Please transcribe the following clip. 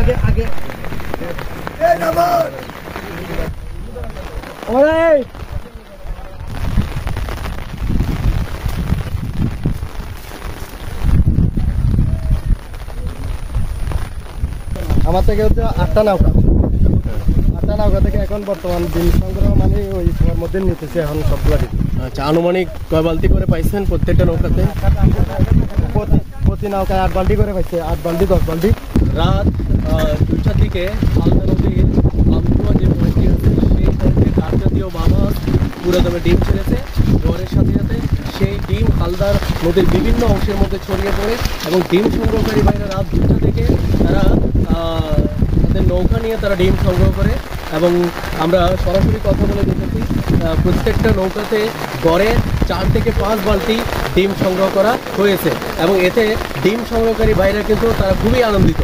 আগে আগে আমার থেকে হচ্ছে 8টা নৌকা থেকে এখন বর্তমান ডিম সংগ্রহ মানে ওই সময়ের মধ্যে নিতেছে এখন সবগুলা ডিম। আচ্ছা, আনুমানিক কয় বালতি করে পাইছেন প্রত্যেকটা নৌকাতে? প্রতি নৌকায় 8 বালতি করে পাইছে, 8 বালতি 10 বালতি। রাত 2টার দিকে হালদা নদীর আমকুয়া যে পয়েন্টটি আছে সেই পয়েন্টে কাঠজাতীয় মাছ পুরো দমে ডিম ছেড়েছে। ঝড়ের সাথে সাথে সেই ডিম হালদার নদীর বিভিন্ন অংশের মধ্যে ছড়িয়ে পড়ে এবং ডিম সংগ্রহকারী ভাইরা রাত 2টা থেকে তারা তাদের নৌকা নিয়ে তারা ডিম সংগ্রহ করে এবং আমরা সরাসরি কথা বলে দেখেছি প্রত্যেকটা নৌকাতে গড়ে 4 থেকে 5 বালতি ডিম সংগ্রহ করা হয়েছে এবং এতে ডিম সংগ্রহকারী ভাইরা কিন্তু তারা খুবই আনন্দিত।